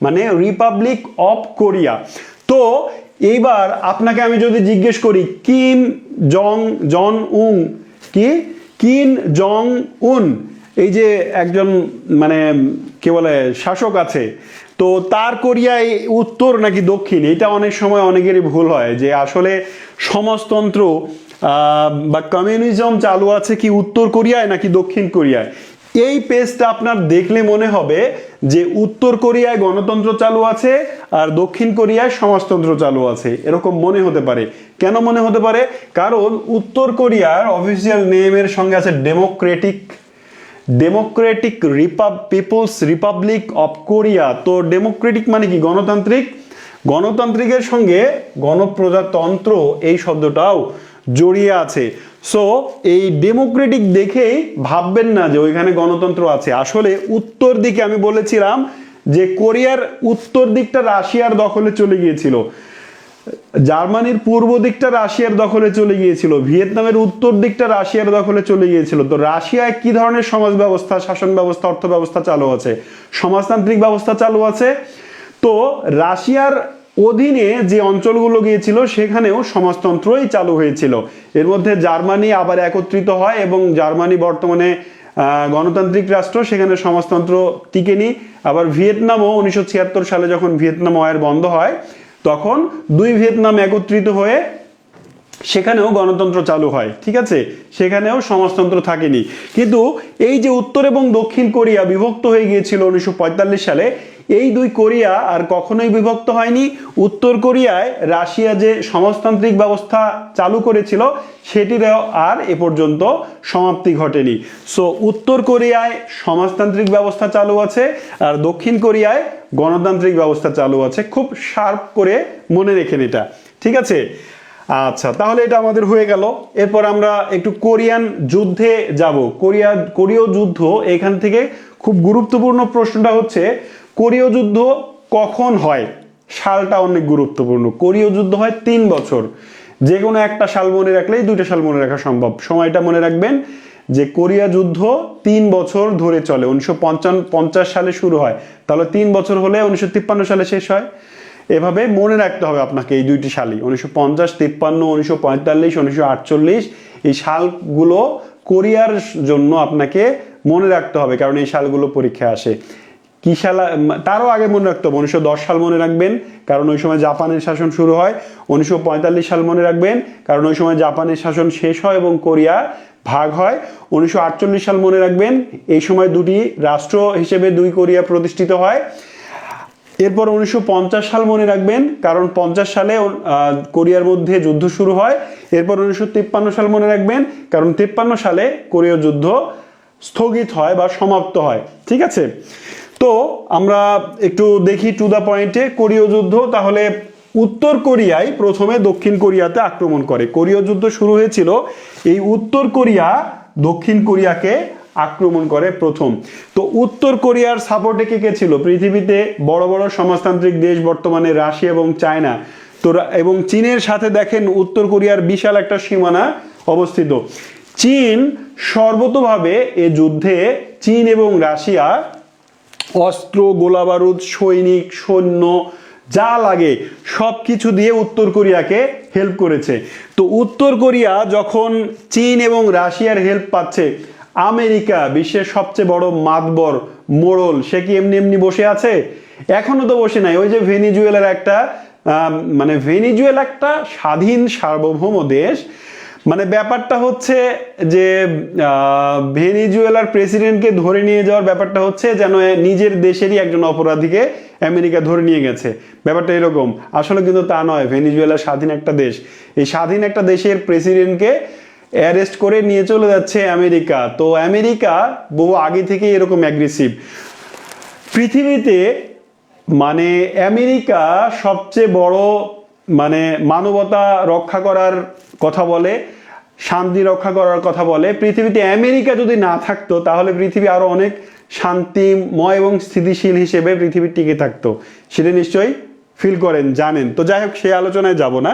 মানে রিপাবলিক অফ কোরিয়া। তো এইবার আপনাকে আমি যদি জিজ্ঞেস করি কিম জন উন, কিম জং উন, এই যে একজন মানে কি বলে শাসক আছে, তো তার কোরিয়ায় উত্তর নাকি দক্ষিণ? এটা অনেক সময় অনেকেরই ভুল হয় যে আসলে সমাজতন্ত্র বা কমিউনিজম চালু আছে কি উত্তর কোরিয়ায় নাকি দক্ষিণ কোরিয়ায়। এই পেজটা আপনার দেখলে মনে হবে যে উত্তর কোরিয়ায় গণতন্ত্র চালু আছে আর দক্ষিণ কোরিয়ায় সমাজতন্ত্র চালু আছে, এরকম মনে হতে পারে। কেন মনে হতে পারে? কারণ উত্তর কোরিয়ার অফিসিয়াল নেমের সঙ্গে আছে democratic people's republic of Korea. তো ডেমোক্রেটিক মানে কি? গণতান্ত্রিক। গণতান্ত্রিকের সঙ্গে গণপ্রজাতন্ত্র এই শব্দটাও জড়িয়ে আছে। সো এই ডেমোক্রেটিক দেখেই ভাববেন না যে ওইখানে গণতন্ত্র আছে। আসলে উত্তর দিকে আমি বলেছিলাম যে কোরিয়ার উত্তর দিকটা রাশিয়ার দখলে চলে গিয়েছিল, জার্মানির পূর্ব দিকটা রাশিয়ার দখলে চলে গিয়েছিল, ভিয়েতনামের উত্তর দিকটা রাশিয়ার দখলে চলে গিয়েছিল। তো রাশিয়ায় কি ধরনের সমাজ ব্যবস্থা, শাসন ব্যবস্থা, অর্থ ব্যবস্থা চালু আছে? সমাজতান্ত্রিক ব্যবস্থা চালু আছে। তো রাশিয়ার অধীনে যে অঞ্চলগুলো গিয়েছিল সেখানেও সমাজতন্ত্রই চালু হয়েছিল। এর মধ্যে জার্মানি আবার একত্রিত হয় এবং জার্মানি বর্তমানে গণতান্ত্রিক রাষ্ট্র, সেখানে সমাজতন্ত্র টিকেনি। আবার ভিয়েতনামও 1976 সালে যখন ভিয়েতনাম ওয়ার বন্ধ হয় তখন দুই ভিয়েতনাম একত্রিত হয়ে সেখানেও গণতন্ত্র চালু হয়। ঠিক আছে, সেখানেও সমাজতন্ত্র থাকেনি। কিন্তু এই যে উত্তর এবং দক্ষিণ কোরিয়া বিভক্ত হয়ে গিয়েছিল 1945 সালে, এই দুই কোরিয়া আর কখনোই বিভক্ত হয়নি। উত্তর কোরিয়ায় রাশিয়া যে সমাজতান্ত্রিক ব্যবস্থা চালু করেছিল সেটির আর এ পর্যন্ত সমাপ্তি ঘটেনি। সো উত্তর কোরিয়ায় সমাজতান্ত্রিক ব্যবস্থা চালু আছে আর দক্ষিণ কোরিয়ায় গণতান্ত্রিক ব্যবস্থা চালু আছে। খুব শার্প করে মনে রেখেন এটা। ঠিক আছে, আচ্ছা, তাহলে এটা আমাদের হয়ে গেল। এরপর আমরা একটু কোরিয়ান যুদ্ধে যাব। কোরীয় যুদ্ধ, এখান থেকে খুব গুরুত্বপূর্ণ প্রশ্নটা হচ্ছে কোরীয় যুদ্ধ কখন হয়? সালটা অনেক গুরুত্বপূর্ণ। কোরীয় যুদ্ধ হয় 3 বছর। যে কোনো একটা সাল মনে রাখলেই দুইটা সাল মনে রাখা সম্ভব। সময়টা মনে রাখবেন যে কোরিয়া যুদ্ধ 3 বছর ধরে চলে। 1950 সালে শুরু হয়, তাহলে 3 বছর হলে 1953 সালে শেষ হয়। এভাবে মনে রাখতে হবে আপনাকে এই দুইটি সালই, 1950, 53, 1945, 1948। এই সালগুলো কোরিয়ার জন্য আপনাকে মনে রাখতে হবে, কারণ এই সালগুলো পরীক্ষায় আসে। কি সাল? তারও আগে মনে রাখতে হবে 1910 সাল মনে রাখবেন, কারণ ওই সময় জাপানের শাসন শুরু হয়। 1945 সাল মনে রাখবেন, কারণ ওই সময় জাপানের শাসন শেষ হয় এবং কোরিয়া ভাগ হয়। 1948 সাল মনে রাখবেন, এই সময় দুটি রাষ্ট্র হিসেবে দুই কোরিয়া প্রতিষ্ঠিত হয়। এরপর 1950 সাল মনে রাখবেন, কারণ 50 সালে কোরিয়ার মধ্যে যুদ্ধ শুরু হয়। এরপর 1953 সাল মনে রাখবেন, কারণ 53 সালে কোরীয় যুদ্ধ স্থগিত হয় বা সমাপ্ত হয়। ঠিক আছে, তো আমরা একটু দেখি টু দা পয়েন্টে কোরীয় যুদ্ধ। তাহলে উত্তর কোরিয়ায় প্রথমে দক্ষিণ কোরিয়াতে আক্রমণ করে। কোরীয় যুদ্ধ শুরু হয়েছিল, এই উত্তর কোরিয়া দক্ষিণ কোরিয়াকে আক্রমণ করে প্রথম। তো উত্তর কোরিয়ার সাপোর্টে কে কে ছিল? পৃথিবীতে বড় বড় সমাজতান্ত্রিক দেশ বর্তমানে রাশিয়া এবং চায়না। তো এবং চীনের সাথে দেখেন উত্তর কোরিয়ার বিশাল একটা সীমানা অবস্থিত। চীন সর্বতোভাবে এ যুদ্ধে, চীন এবং রাশিয়া অস্ত্র, গোলাবারুদ, সৈনিক, সৈন্য, যা লাগে সব কিছু দিয়ে উত্তর কোরিয়াকে হেল্প করেছে। তো উত্তর কোরিয়া যখন চীন এবং রাশিয়ার হেল্প পাচ্ছে, আমেরিকা বিশ্বের সবচেয়ে বড় মাতবর মোড়ল, সে কি এমনি এমনি বসে আছে? এখনো তো বসে নাই। ওই যে ভেনিজুয়েলার একটা মানে ভেনিজুয়েলা একটা স্বাধীন সার্বভৌম দেশ, মানে ব্যাপারটা হচ্ছে যে ভেনিজুয়েলার প্রেসিডেন্টকে ধরে নিয়ে যাওয়ার ব্যাপারটা হচ্ছে যেন নিজের দেশেরই একজন অপরাধীকে আমেরিকা ধরে নিয়ে গেছে, ব্যাপারটা এরকম। আসলে কিন্তু তা নয়, ভেনিজুয়েলা স্বাধীন একটা দেশ। এই স্বাধীন একটা দেশের প্রেসিডেন্টকে অ্যারেস্ট করে নিয়ে চলে যাচ্ছে আমেরিকা। তো আমেরিকা বহু আগে থেকে এরকম অ্যাগ্রেসিভ পৃথিবীতে। মানে আমেরিকা সবচেয়ে বড় মানে মানবতা রক্ষা করার কথা বলে, শান্তি রক্ষা করার কথা বলে। পৃথিবীতে আমেরিকা যদি না থাকতো তাহলে পৃথিবী আরো অনেক শান্তিময় এবং স্থিতিশীল হিসেবে পৃথিবী টিকে থাকতো, সেটা নিশ্চয়ই ফিল করেন, জানেন। তো যাই হোক, সেই আলোচনায় যাব না।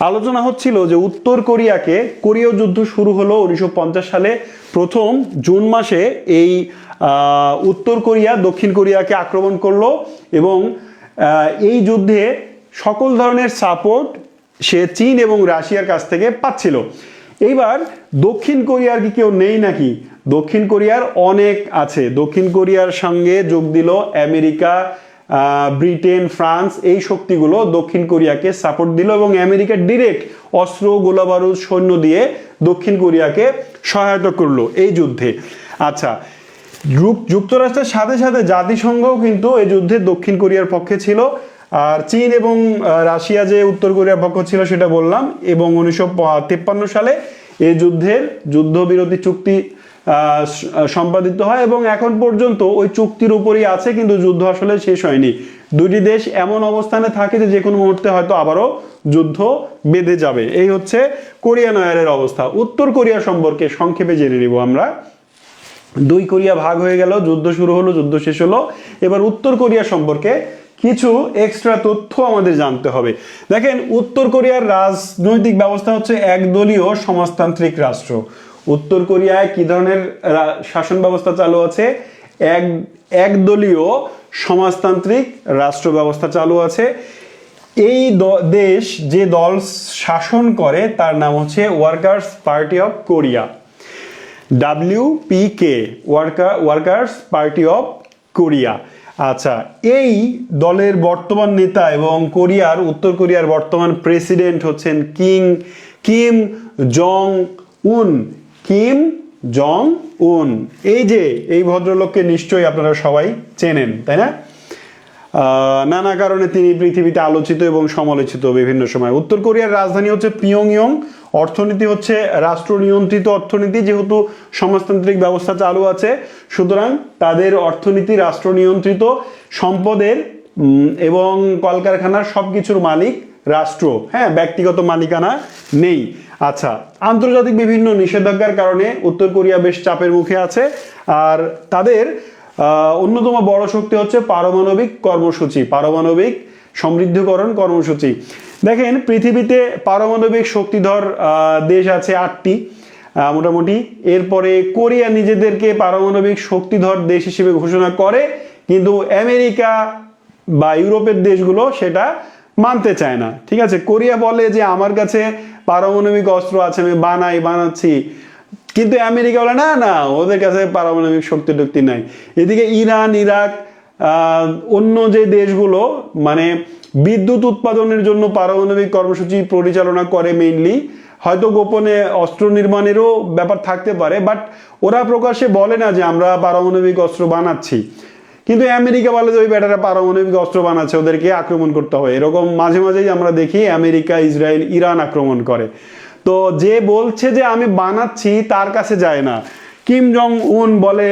আলোচনা হচ্ছিল যে উত্তর কোরিয়াকে, কোরীয় যুদ্ধ শুরু হলো 1950 সালে, প্রথম জুন মাসে এই উত্তর কোরিয়া দক্ষিণ কোরিয়াকে আক্রমণ করলো এবং এই যুদ্ধে সকল ধরনের সাপোর্ট সে চীন এবং রাশিয়ার কাছ থেকে পাচ্ছিল। এইবার দক্ষিণ কোরিয়ার কি কেউ নেই নাকি? দক্ষিণ কোরিয়ার অনেক আছে। দক্ষিণ কোরিয়ার সঙ্গে যোগ দিল আমেরিকা, ব্রিটেন, ফ্রান্স, এই শক্তিগুলো দক্ষিণ কোরিয়াকে সাপোর্ট দিল এবং আমেরিকা ডিরেক্ট অস্ত্র, গোলাবারুদ, সৈন্য দিয়ে দক্ষিণ কোরিয়াকে সহায়তা করলো এই যুদ্ধে। আচ্ছা, যুক্তরাষ্ট্রের সাথে সাথে জাতিসংঘও কিন্তু এই যুদ্ধে দক্ষিণ কোরিয়ার পক্ষে ছিল। আর চীন এবং রাশিয়া যে উত্তর কোরিয়ার পক্ষ ছিল সেটা বললাম। এবং 1953 সালে এই যুদ্ধের যুদ্ধবিরতি চুক্তি সম্পাদিত হয় এবং এখন পর্যন্ত ওই চুক্তির উপরই আছে, কিন্তু যুদ্ধ আসলে শেষ হয়নি। দুটি দেশ এমন অবস্থানে থাকে যে কোনো মুহূর্তে হয়তো আবারও যুদ্ধ বেঁধে যাবে। এই হচ্ছে কোরিয়ান ওয়ারের অবস্থা। উত্তর কোরিয়া সম্পর্কে সংক্ষেপে জেনে নিব আমরা। দুই কোরিয়া ভাগ হয়ে গেল, যুদ্ধ শুরু হলো, যুদ্ধ শেষ হলো। এবার উত্তর কোরিয়া সম্পর্কে কিছু এক্সট্রা তথ্য আমাদের জানতে হবে। দেখেন, উত্তর কোরিয়ার রাজনৈতিক ব্যবস্থা হচ্ছে একদলীয় সমাজতান্ত্রিক রাষ্ট্র। উত্তর কোরিয়ায় কি ধরনের শাসন ব্যবস্থা চালু আছে? একদলীয় সমাজতান্ত্রিক রাষ্ট্র ব্যবস্থা চালু আছে। এই দেশ যে দল শাসন করে তার নাম হচ্ছে workers party of Korea, WPK, workers party of Korea. আচ্ছা, এই দলের বর্তমান নেতা এবং উত্তর কোরিয়ার বর্তমান প্রেসিডেন্ট হচ্ছেন কিম জং উন। কিম জং উন, এই ভদ্রলোককে নিশ্চয়ই আপনারা সবাই চেনেন, তাই না? নানা কারণে তিনি পৃথিবীতে আলোচিত এবং সমালোচিত বিভিন্ন সময়। উত্তর কোরিয়ার রাজধানী হচ্ছে পিয়ংইয়ং। অর্থনীতি হচ্ছে রাষ্ট্র নিয়ন্ত্রিত অর্থনীতি, যেহেতু সমাজতান্ত্রিক ব্যবস্থা চালু আছে সুতরাং তাদের অর্থনীতি রাষ্ট্র নিয়ন্ত্রিত। সম্পদের এবং কলকারখানার সবকিছুর মালিক রাষ্ট্র, হ্যাঁ, ব্যক্তিগত মালিকানা নেই। আচ্ছা, আন্তর্জাতিক বিভিন্ন নিষেধাজ্ঞার কারণে উত্তর কোরিয়া বেশ চাপের মুখে আছে। আর তাদের অন্যতম বড় শক্তি হচ্ছে পারমাণবিক কর্মসূচি, পারমাণবিক সমৃদ্ধকরণ কর্মসূচি। দেখেন, পৃথিবীতে পারমাণবিক শক্তিধর দেশ আছে 8টি মোটামুটি। এরপরে কোরিয়া নিজেদেরকে পারমাণবিক শক্তিধর দেশ হিসেবে ঘোষণা করে, কিন্তু আমেরিকা বা ইউরোপের দেশগুলো সেটা মানতে চায় না। ঠিক আছে, কোরিয়া বলে যে আমার কাছে পারমাণবিক অস্ত্র আছে, আমি বানাচ্ছি, কিন্তু আমেরিকা বলে না না, ওদের কাছে পারমাণবিক শক্তি নাই। এদিকে ইরান, ইরাক, অন্য যে দেশগুলো মানে বিদ্যুৎ উৎপাদনের জন্য পারমাণবিক কর্মসূচি পরিচালনা করে মেইনলি, হয়তো গোপনে অস্ত্র নির্মাণেরও ব্যাপার থাকতে পারে, বাট ওরা প্রকাশ্যে বলে না যে আমরা পারমাণবিক অস্ত্র বানাচ্ছি। কিন্তু আমেরিকা বলে যে ওই বেটারা পারমাণবিক অস্ত্র বানাচ্ছে, ওদেরকে আক্রমণ করতে হয়। এরকম মাঝে মাঝেই আমরা দেখি আমেরিকা, ইসরায়েল, ইরান আক্রমণ করে। তো যে বলছে যে আমি বানাচ্ছি তার কাছে যায় না। কিম জং উন বলে,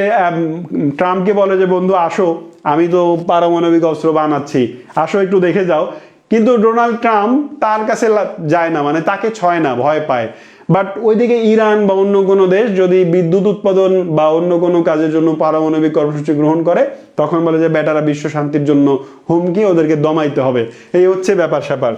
ট্রাম্পকে বলে যে বন্ধু আসো, আমি তো পারমাণবিক অস্ত্র বানাচ্ছি, আসো একটু দেখে যাও। কিন্তু ডোনাল্ড ট্রাম্প তার কাছে যায় না, মানে তাকে ছয় না, ভয় পায়। বাট ওইদিকে ইরান বা অন্য কোনো দেশ যদি বিদ্যুৎ উৎপাদন বা অন্য কোনো কাজের জন্য পারমাণবিক কর্মসূচি গ্রহণ করে, তখন বলে যে বেটারা বিশ্ব শান্তির জন্য হুমকি, ওদেরকে দমাইতে হবে। এই হচ্ছে ব্যাপার স্যাপার।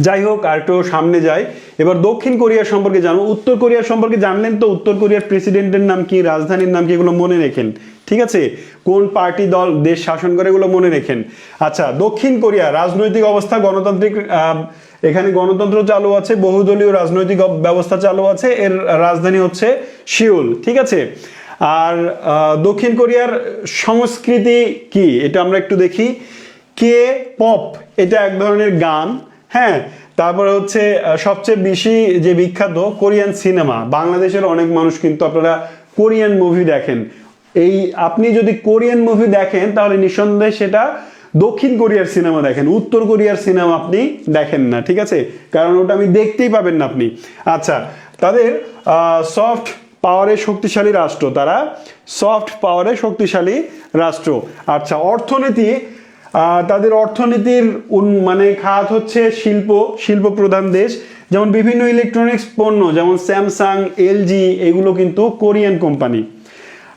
যাই হোক, আর একটু সামনে যাই। এবার দক্ষিণ কোরিয়া সম্পর্কে জানবো। উত্তর কোরিয়া সম্পর্কে জানলেন তো, উত্তর কোরিয়ার প্রেসিডেন্টের নাম কি, রাজধানীর নাম কি, এগুলো মনে রেখেন, ঠিক আছে? কোন পার্টি দল দেশ শাসন করে এগুলো মনে রেখেন। আচ্ছা, দক্ষিণ কোরিয়া রাজনৈতিক অবস্থা গণতান্ত্রিক, এখানে গণতন্ত্র চালু আছে, বহুদলীয় রাজনৈতিক ব্যবস্থা চালু আছে, এর রাজধানী হচ্ছে সিউল, ঠিক আছে? আর দক্ষিণ কোরিয়ার সংস্কৃতি কি এটা আমরা একটু দেখি। কে পপ, এটা এক ধরনের গান, হ্যাঁ। তারপরে হচ্ছে সবচেয়ে বেশি যে বিখ্যাত কোরিয়ান সিনেমা, বাংলাদেশের অনেক মানুষ কিন্তু আপনারা কোরিয়ান মুভি দেখেন। এই আপনি যদি কোরিয়ান মুভি দেখেন তাহলে নিঃসন্দেহে সেটা দক্ষিণ কোরিয়ার সিনেমা দেখেন, উত্তর কোরিয়ার সিনেমা আপনি দেখেন না, ঠিক আছে? কারণ ওটা আমি দেখতেই পাবেন না আপনি। আচ্ছা, তাদের সফট পাওয়ারে শক্তিশালী রাষ্ট্র, তারা সফট পাওয়ারে শক্তিশালী রাষ্ট্র। আচ্ছা, অর্থনীতি, তাদের অর্থনীতির মানে খাত হচ্ছে শিল্প প্রধান দেশ। যেমন বিভিন্ন ইলেকট্রনিক্স পণ্য যেমন স্যামসাং, এলজি, এগুলো কিন্তু কোরিয়ান কোম্পানি।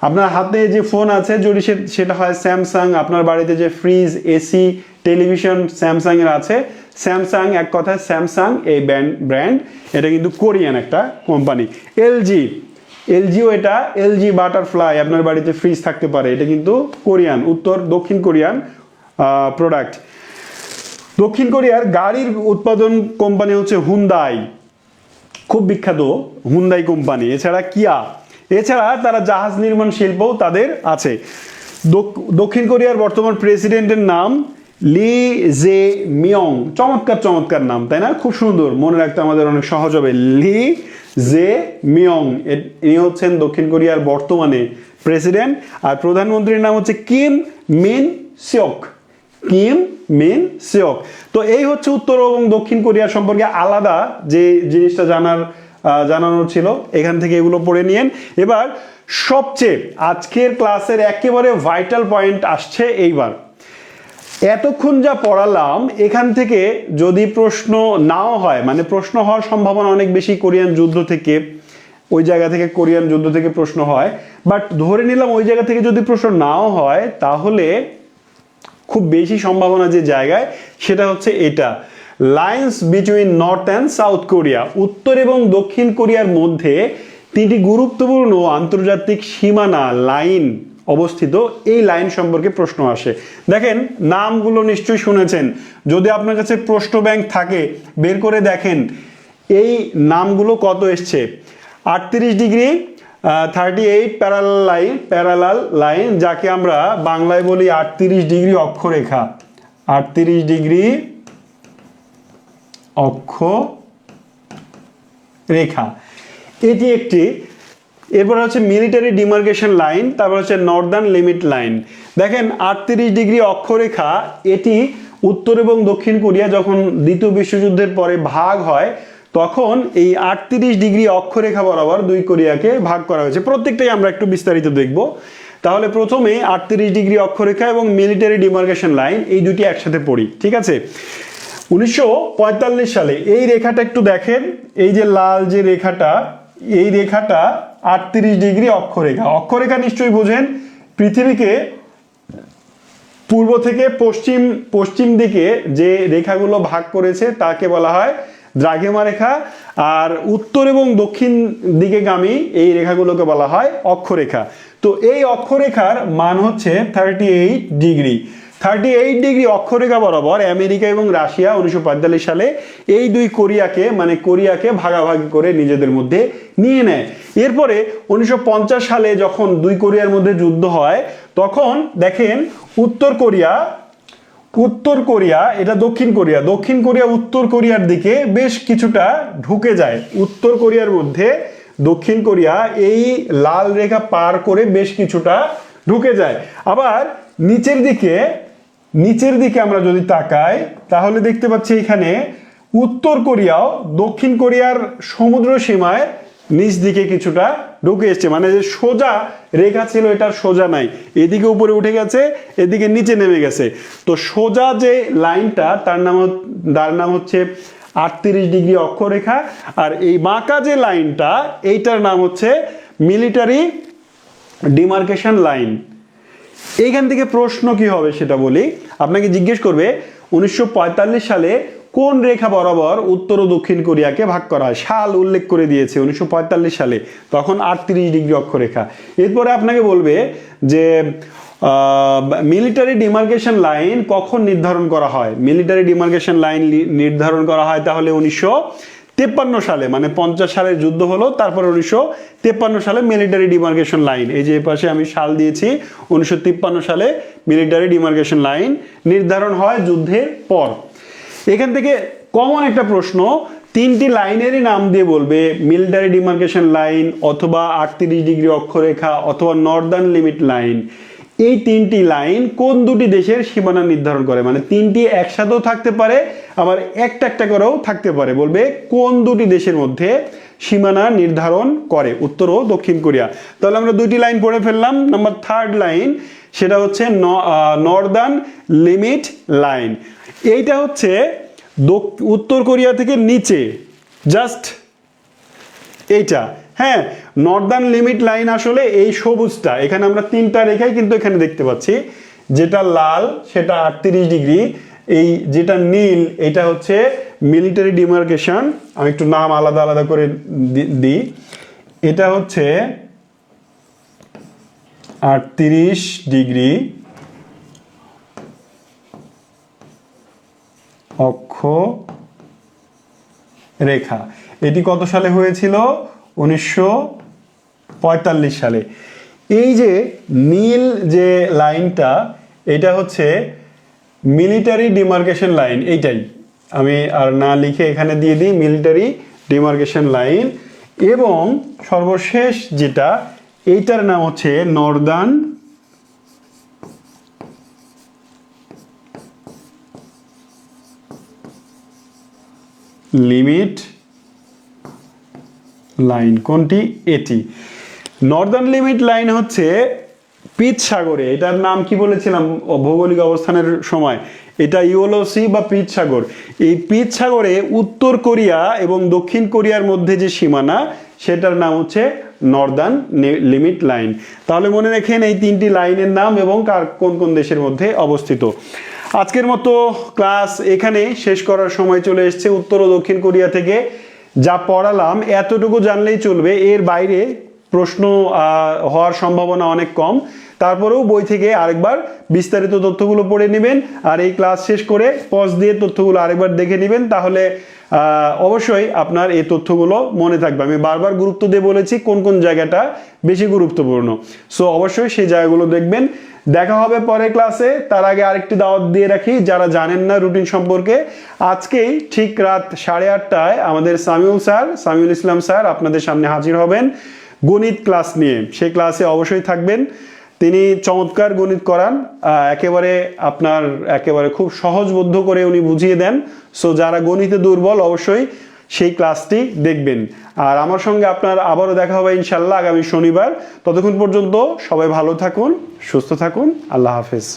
আপনার হাতে যে ফোন আছে যদি সেটা হয় স্যামসাং, আপনার বাড়িতে যে ফ্রিজ, এসি, টেলিভিশন স্যামসাং এর আছে, স্যামসাং এক কথায় স্যামসাং এই ব্র্যান্ড, এটা কিন্তু কোরিয়ান একটা কোম্পানি। এলজিও এটা, এলজি বাটারফ্লাই, আপনার বাড়িতে ফ্রিজ থাকতে পারে, এটা কিন্তু কোরিয়ান, দক্ষিণ কোরিয়ান প্রোডাক্ট। দক্ষিণ কোরিয়ার গাড়ির উৎপাদন কোম্পানি হচ্ছে হুন্দাই, খুব বিখ্যাত হুন্দাই কোম্পানি। এছাড়া কিয়া, এছাড়া তারা জাহাজ নির্মাণ শিল্পও তাদের আছে। দক্ষিণ কোরিয়ার বর্তমান প্রেসিডেন্টের নাম লি জে মিয়ং, চমৎকার নাম, তাই না? খুব সুন্দর, মনে রাখতে আমাদের অনেক সহজ হবে। লি জে মিয়ং, ইনি হচ্ছেন দক্ষিণ কোরিয়ার বর্তমানে প্রেসিডেন্ট। আর প্রধানমন্ত্রীর নাম হচ্ছে কিম মিন সিওক, কিম মিন সিওক। তো এই হচ্ছে উত্তর এবং দক্ষিণ কোরিয়া সম্পর্কে আলাদা যে জিনিসটা জানানোর ছিল, এখান থেকে এগুলো পড়ে নিয়েন। এবার সবচেয়ে আজকের ক্লাসের একেবারে ভাইটাল পয়েন্ট আসছে এইবার। এতক্ষণ যা পড়ালাম এখান থেকে যদি প্রশ্ন নাও হয়, মানে প্রশ্ন হওয়ার সম্ভাবনা অনেক বেশি কোরিয়ান যুদ্ধ থেকে, ওই জায়গা থেকে কোরিয়ান যুদ্ধ থেকে প্রশ্ন হয়, বাট ধরে নিলাম ওই জায়গা থেকে যদি প্রশ্ন নাও হয় তাহলে খুব বেশি সম্ভাবনা যে জায়গায় সেটা হচ্ছে এটা, lines between north and south Korea, উত্তর এবং দক্ষিণ কোরিয়ার মধ্যে তিনটি গুরুত্বপূর্ণ আন্তর্জাতিক সীমানা লাইন অবস্থিত, এই লাইন সম্পর্কে প্রশ্ন আসে। দেখেন নামগুলো নিশ্চয়ই শুনেছেন, যদি আপনার কাছে প্রশ্ন ব্যাংক থাকে বের করে দেখেন এই নামগুলো কত এসছে। 38 ডিগ্রি 38 প্যারালাল লাইন, যাকে আমরা বাংলায় বলি 38 ডিগ্রি অক্ষরেখা, 38 ডিগ্রি অক্ষরেখা, এটি একটি। এরপর হচ্ছে মিলিটারি ডিমার্কেশন লাইন, তারপর হচ্ছে নর্দার্ন লিমিট লাইন। দেখেন 38 ডিগ্রি অক্ষরেখা, এটি উত্তর এবং দক্ষিণ কোরিয়া যখন দ্বিতীয় বিশ্বযুদ্ধের পরে ভাগ হয় তখন এই 38 ডিগ্রি অক্ষরেখা বরাবর দুই কোরিয়াকে ভাগ করা হয়েছে। প্রত্যেকটাই আমরা একটু বিস্তারিত দেখব। তাহলে প্রথমে 38 ডিগ্রি অক্ষরেখা এবং মিলিটারি ডিমার্কেশন লাইন, এই দুটি একসাথে পড়ি, ঠিক আছে? 1945 সালে এই রেখাটা একটু দেখেন, এই যে লাল যে রেখাটা, এই রেখাটা 38 ডিগ্রি অক্ষরেখা। অক্ষরেখা নিশ্চয়ই বোঝেন, পৃথিবীকে পূর্ব থেকে পশ্চিম দিকে যে রেখাগুলো ভাগ করেছে তাকে বলা হয় দ্রাঘিমা রেখা, আর উত্তর এবং দক্ষিণ দিকে গামী এই রেখাগুলোকে বলা হয় অক্ষরেখা। তো এই অক্ষরেখার মান হচ্ছে 38 ডিগ্রি। 38 ডিগ্রি অক্ষরেখা বরাবর আমেরিকা এবং রাশিয়া 1945 সালে এই দুই কোরিয়াকে ভাগাভাগি করে নিজেদের মধ্যে নিয়ে নেয়। এরপরে 1950 সালে যখন দুই কোরিয়ার মধ্যে যুদ্ধ হয় তখন দেখেন উত্তর কোরিয়া, এটা দক্ষিণ কোরিয়া উত্তর কোরিয়ার দিকে বেশ কিছুটা ঢুকে যায়। উত্তর কোরিয়ার মধ্যে দক্ষিণ কোরিয়া এই লাল রেখা পার করে বেশ কিছুটা ঢুকে যায়। আবার নিচের দিকে আমরা যদি তাকাই তাহলে দেখতে পাচ্ছি এখানে উত্তর কোরিয়াও দক্ষিণ কোরিয়ার সমুদ্র সীমায় নিচ দিকে কিছুটা ঢুকে এসছে, মানে যে সোজা রেখা ছিল এটা সোজা নাই, এদিকে উপরে উঠে গেছে, এদিকে নিচে নেমে গেছে। তো সোজা যে লাইনটা তার নাম হচ্ছে 38 ডিগ্রি অক্ষরেখা, আর এই বাঁকা যে লাইনটা এইটার নাম হচ্ছে মিলিটারি ডিমার্কেশন লাইন। এইখান থেকে প্রশ্ন কি হবে সেটা বলি। আপনাকে জিজ্ঞেস করবে 1945 সালে কোন রেখা বরাবর উত্তর ও দক্ষিণ কোরিয়াকে ভাগ করা হয়? সাল উল্লেখ করে দিয়েছে 1945 সালে, তখন 38 ডিগ্রি অক্ষরেখা। এরপরে আপনাকে বলবে যে মিলিটারি ডিমার্কেশন লাইন কখন নির্ধারণ করা হয়? মিলিটারি ডিমার্কেশন লাইন নির্ধারণ করা হয় তাহলে 1953 সালে, মানে 50 সালের যুদ্ধ হলো, তারপরে 1953 সালে মিলিটারি ডিমার্কেশন লাইন, এই যে পাশে আমি সাল দিয়েছি, 1953 সালে মিলিটারি ডিমার্কেশন লাইন নির্ধারণ হয় যুদ্ধের পর। এখান থেকে কমন একটা প্রশ্ন, তিনটি লাইনেরই নাম দিয়ে বলবে, মিলিটারি ডিমার্কেশন লাইন অথবা 38 ডিগ্রি অক্ষরেখা অথবা নর্দার্ন লিমিট লাইন। এই তিনটি লাইন কোন দুটি দেশের সীমানা নির্ধারণ করে? মানে তিনটি একসাথেও থাকতে পারে, আবার একটা একটা করেও থাকতে পারে। বলবে কোন দুটি দেশের মধ্যে সীমানা নির্ধারণ করে, উত্তর ও দক্ষিণ কোরিয়া। তাহলে আমরা দুইটি লাইন পড়ে ফেললাম। নাম্বার 3 লাইন, সেটা হচ্ছে নর্দার্ন লিমিট লাইন। এইটা হচ্ছে উত্তর কোরিয়া থেকে নিচে, জাস্ট এইটা। হ্যাঁ, নর্দার্ন লিমিট লাইন আসলে এই সবুজটা, এখানে আমরা তিনটা রেখাই কিন্তু এখানে দেখতে পাচ্ছি। যেটা লাল সেটা 38 ডিগ্রি, এই যেটা নীল এটা হচ্ছে মিলিটারি ডিমার্কেশন, আমি একটু নাম আলাদা আলাদা করে দিই। এটা হচ্ছে 38 ডিগ্রি অক্ষ রেখা। এটি কত সালে হয়েছিল? 1945 সালে। এই যে নীল যে লাইনটা, এটা হচ্ছে মিলিটারি ডিমার্কেশন লাইন, এইটাই আমি আর না লিখে এখানে দিয়ে দিই মিলিটারি ডিমার্কেশন লাইন। এবং সর্বশেষ যেটা, এইটার নাম হচ্ছে নর্দার্ন লিমিট লাইন। কোনটি? এটি। নর্দার্ন লিমিট লাইন হচ্ছে পিচ সাগরে, এটার নাম কি বলেছিলাম ভৌগোলিক অবস্থানের সময়? এটা ইওলো সি বা পিচ সাগর। এই পিচ সাগরে উত্তর কোরিয়া এবং দক্ষিণ কোরিয়ার মধ্যে যে সীমানা, সেটার নাম হচ্ছে নর্দার্ন লিমিট লাইন। তাহলে মনে রাখেন এই তিনটি লাইনের নাম এবং কোন কোন দেশের মধ্যে অবস্থিত। আজকের মতো ক্লাস এখানে শেষ করার সময় চলে এসেছে। উত্তর ও দক্ষিণ কোরিয়া থেকে যা পড়ালাম এতটুকু জানলেই চলবে, এর বাইরে প্রশ্ন হওয়ার সম্ভাবনা অনেক কম। তারপরেও বই থেকে আরেকবার বিস্তারিত তথ্যগুলো পড়ে নেবেন, আর এই ক্লাস শেষ করে পজ দিয়ে তথ্যগুলো আরেকবার দেখে নেবেন, তাহলে অবশ্যই আপনার এই তথ্যগুলো মনে থাকবে। আমি বারবার গুরুত্ব দিয়ে বলেছি কোন কোন জায়গাটা বেশি গুরুত্বপূর্ণ, সো অবশ্যই সেই জায়গাগুলো দেখবেন। দেখা হবে পরের ক্লাসে। তার আগে আরেকটি দাওয়াত দিয়ে রাখি, যারা জানেন না রুটিন সম্পর্কে, আজকেই ঠিক রাত 8:30টায় আমাদের সামিউল ইসলাম স্যার আপনাদের সামনে হাজির হবেন গণিত ক্লাস নিয়ে। সেই ক্লাসে অবশ্যই থাকবেন। তিনি চমৎকার গণিত করান, একেবারে খুব সহজবোধ্য করে উনি বুঝিয়ে দেন। সো যারা গণিতে দুর্বল অবশ্যই সেই ক্লাসটি দেখবেন। আর আমার সঙ্গে আপনার আবারও দেখা হবে ইনশাল্লাহ আগামী শনিবার। ততক্ষণ পর্যন্ত সবাই ভালো থাকুন, সুস্থ থাকুন। আল্লাহ হাফেজ।